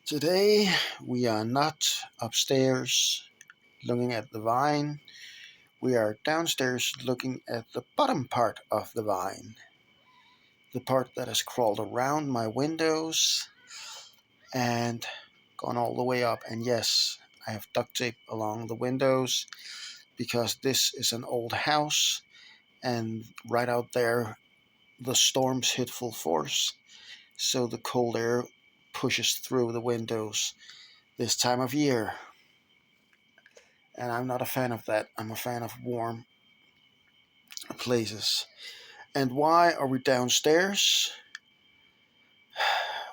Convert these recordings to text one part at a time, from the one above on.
Today we are not upstairs looking at the vine. We are downstairs looking at the bottom part of the vine. The part that has crawled around my windows and gone all the way up. And yes, I have duct tape along the windows because this is an old house, and right out there the storms hit full force. So the cold air pushes through the windows this time of year. And I'm not a fan of that. I'm a fan of warm places. And why are we downstairs?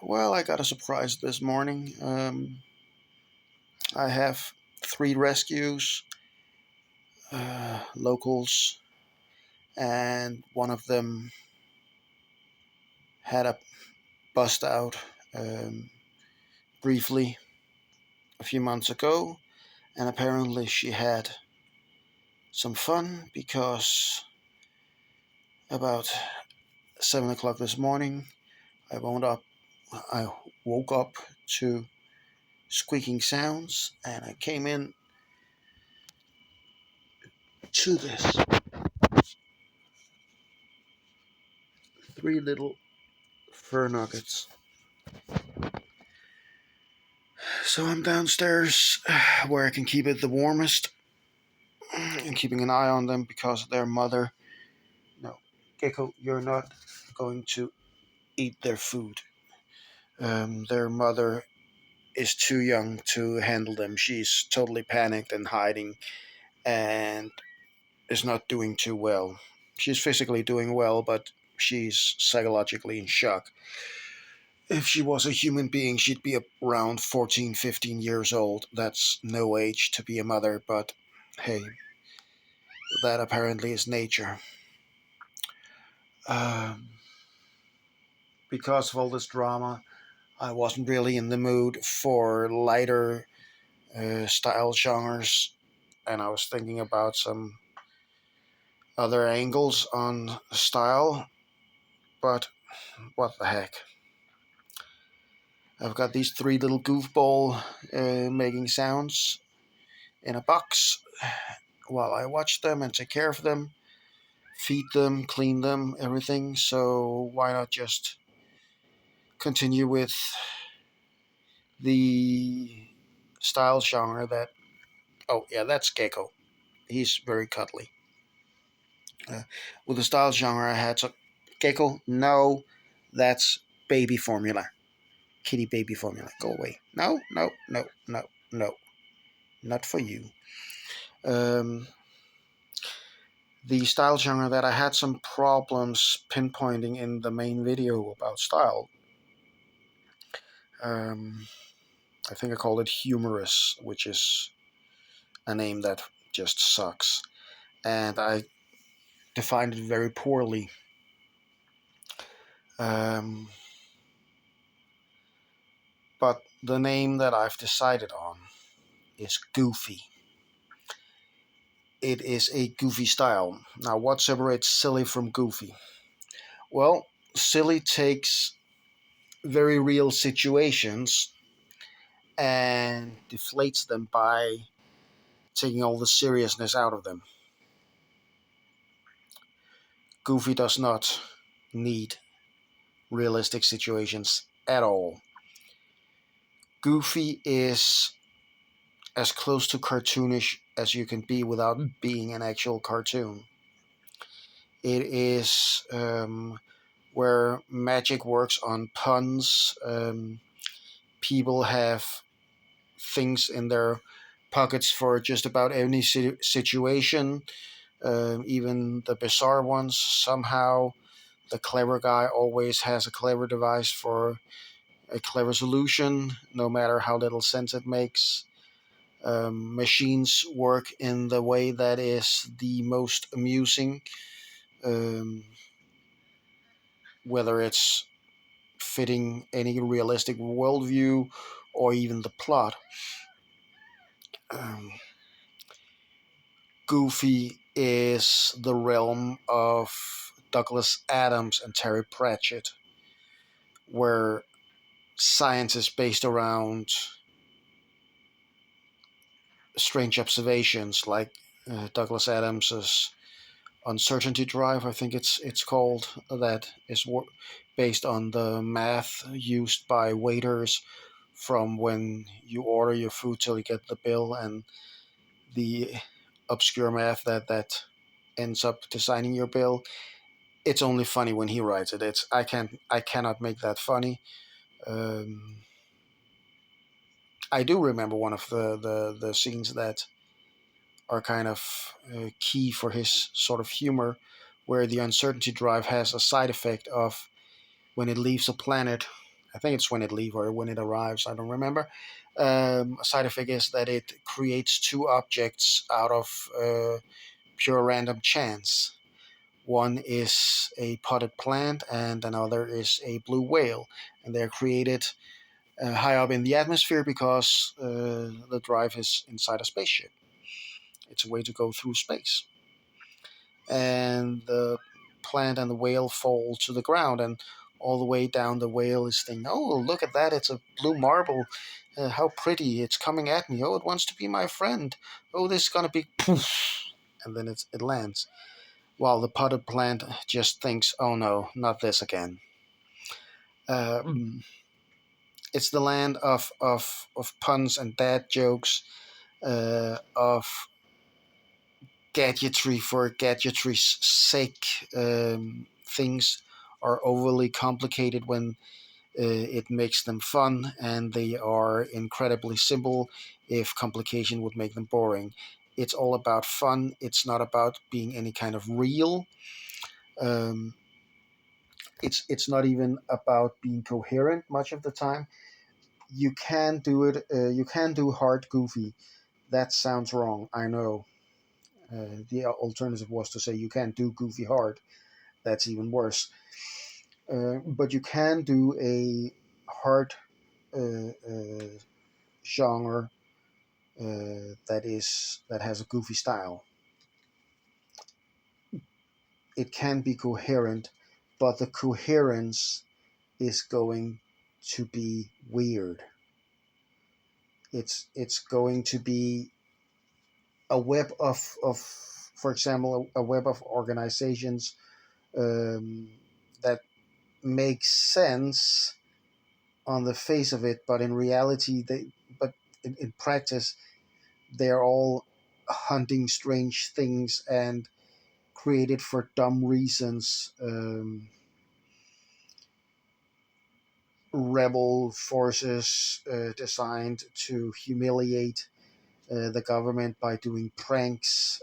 Well, I got a surprise this morning. I have three rescues, locals, and one of them had a bust out briefly a few months ago, and apparently she had some fun because about 7 o'clock this morning, I I woke up to squeaking sounds, and I came in to this three little fur nuggets. So I'm downstairs where I can keep it the warmest and keeping an eye on them because their mother, no, Gecko, you're not going to eat their food. Their mother is too young to handle them. She's totally panicked and hiding and is not doing too well. She's physically doing well, but she's psychologically in shock. If she was a human being, she'd be around 14, 15 years old. That's no age to be a mother, but hey, that apparently is nature. Um, because of all this drama, I wasn't really in the mood for lighter style genres, and I was thinking about some other angles on style, but what the heck. I've got these three little goofball making sounds in a box while I watch them and take care of them, feed them, clean them, everything. So why not just continue with the style genre that. Oh, yeah, that's Gecko. He's very cuddly. Uh, with the style genre, I had so. Gecko, no, that's baby formula. Kitty baby formula. Go away. No, no, no, no, no. Not for you. Um, the style genre that I had some problems pinpointing in the main video about style. Um, I think I called it humorous, which is a name that just sucks. And I defined it very poorly. Um, but the name that I've decided on is goofy. It is a goofy style. Now, what separates silly from goofy? Well, silly takes very real situations and deflates them by taking all the seriousness out of them. Goofy does not need realistic situations at all. Goofy is as close to cartoonish as you can be without being an actual cartoon. It is where magic works on puns. People have things in their pockets for just about any situation, even the bizarre ones. Somehow, the clever guy always has a clever device for a clever solution, no matter how little sense it makes. Machines work in the way that is the most amusing, um, whether it's fitting any realistic worldview or even the plot. Um, Goofy is the realm of Douglas Adams and Terry Pratchett, where science is based around strange observations, like Douglas Adams's uncertainty drive, I think it's called, that is based on the math used by waiters from when you order your food till you get the bill, and the obscure math that ends up designing your bill. It's only funny when he writes it. It's I cannot make that funny. Um, I do remember one of the scenes that are kind of key for his sort of humor, where the uncertainty drive has a side effect of when it leaves a planet. I think it's when it leaves or when it arrives. I don't remember. A side effect is that it creates two objects out of pure random chance. One is a potted plant, and another is a blue whale, and they're created high up in the atmosphere because the drive is inside a spaceship. It's a way to go through space. And the plant and the whale fall to the ground, and all the way down the whale is thinking, oh, look at that, it's a blue marble. How pretty, it's coming at me. Oh, it wants to be my friend. Oh, this is going to be poof. And then it lands. While the potted plant just thinks, oh no, not this again. It's the land of puns and dad jokes, of gadgetry for gadgetry's sake. Things are overly complicated when it makes them fun, and they are incredibly simple if complication would make them boring. It's all about fun. It's not about being any kind of real. Um, it's not even about being coherent much of the time. You can do it. You can do hard goofy. That sounds wrong. I know. The alternative was to say you can't do goofy hard. That's even worse. But you can do a hard genre that has a goofy style. It can be coherent, but the coherence is going to be weird. It's going to be a web of for example, a web of organizations um, that makes sense on the face of it, but in reality, but in practice, they're all hunting strange things and created for dumb reasons. Rebel forces designed to humiliate the government by doing pranks.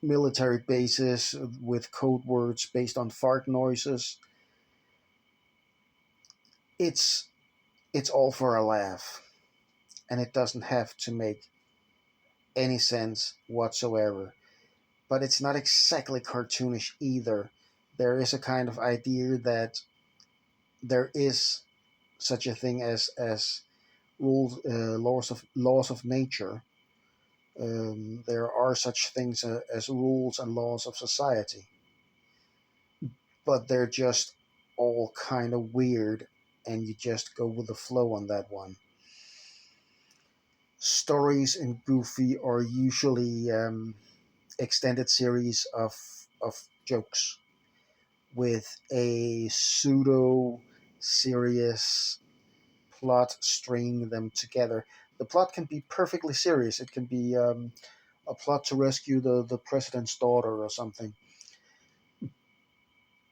Military bases with code words based on fart noises. It's it's all for a laugh, and it doesn't have to make any sense whatsoever. But it's not exactly cartoonish either. There is a kind of idea that there is such a thing as rules, laws of nature. There are such things as rules and laws of society, but they're just all kind of weird, and you just go with the flow on that one. Stories in Goofy are usually extended series of jokes with a pseudo serious plot stringing them together. The plot can be perfectly serious. It can be a plot to rescue the president's daughter or something.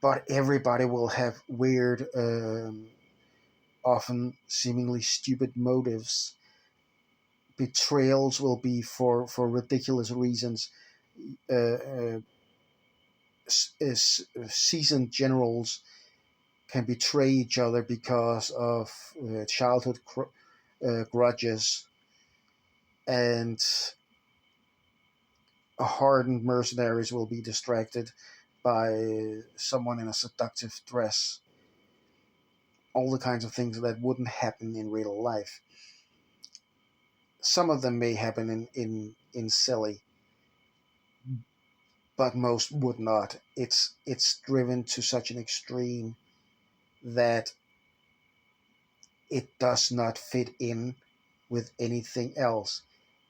But everybody will have weird, often seemingly stupid motives. Betrayals will be for ridiculous reasons. Uh, Seasoned generals can betray each other because of childhood grudges, and hardened mercenaries will be distracted by someone in a seductive dress. All the kinds of things that wouldn't happen in real life. Some of them may happen in silly, but most would not. It's driven to such an extreme that it does not fit in with anything else.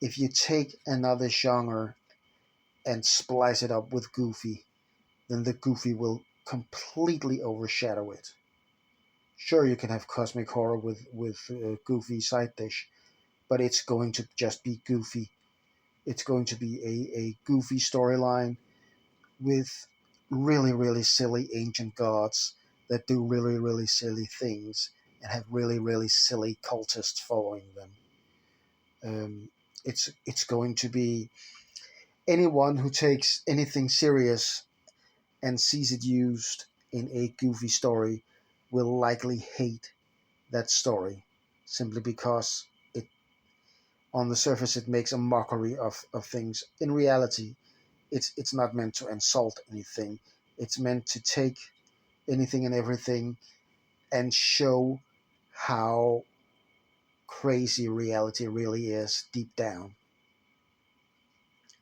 If you take another genre and splice it up with Goofy, then the Goofy will completely overshadow it. Sure, you can have cosmic horror with Goofy side dish, but it's going to just be Goofy. It's going to be a Goofy storyline with really silly ancient gods that do really silly things and have really silly cultists following them. It's going to be anyone who takes anything serious and sees it used in a goofy story will likely hate that story simply because it on the surface it makes a mockery of things. In reality, it's not meant to insult anything. It's meant to take anything and everything and show how crazy reality really is deep down.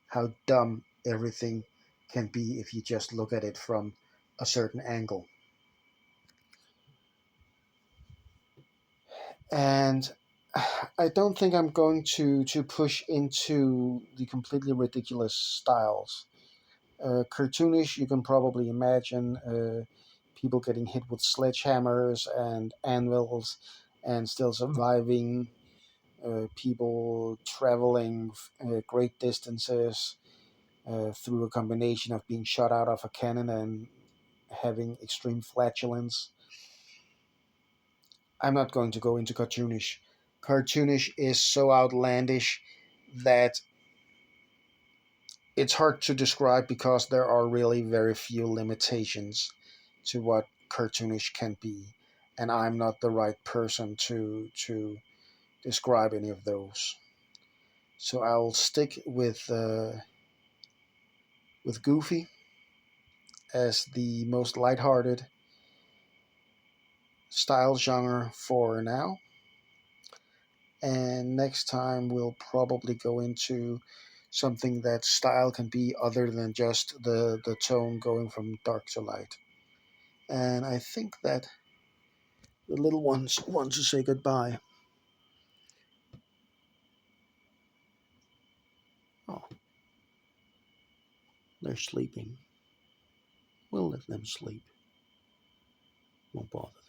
How dumb everything can be if you just look at it from a certain angle. And I don't think I'm going to push into the completely ridiculous styles. Cartoonish, you can probably imagine people getting hit with sledgehammers and anvils and still surviving. People traveling great distances through a combination of being shot out of a cannon and having extreme flatulence. I'm not going to go into cartoonish. Cartoonish is so outlandish that it's hard to describe because there are really very few limitations to what cartoonish can be, and I'm not the right person to describe any of those. So I'll stick with Goofy as the most lighthearted style genre for now. And next time we'll probably go into something that style can be other than just the tone going from dark to light. And I think that the little ones want to say goodbye. Oh, they're sleeping. We'll let them sleep. Won't bother.